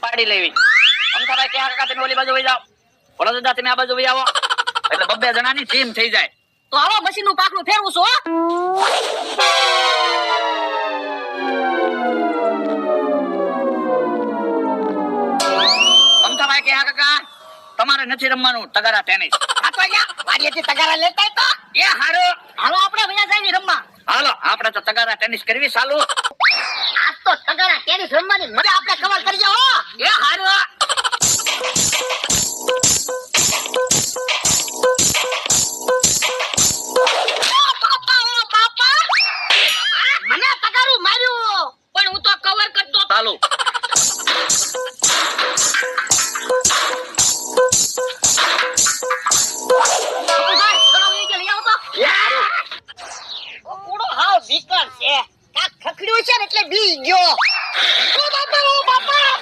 પાડી લેવી. અમથાભાઈ કે કાકા તમે ઓલી બાજુ વઈ જાઓ, ઓલા દાદા તમે આ બાજુ વઈ આવો, એટલે બબ્બે જણાની ટીમ થઈ જાય. તો આવો મશીન નું પાકડું ફેરવું છું હો. અમથાભાઈ કે કાકા તમારે નથી રમવાનું તગારા ટેનિસ. આ તો અહીંયા વાડીએથી તગારા લેતા તો એ હારો, હાલો આપણે વયા જઈએ રમવા. હાલો આપણે તો તગારા ટેનિસ કરવી ચાલુ. આજ તો તગારા ટેનિસ રમવાની મજા આપણે કવર કરી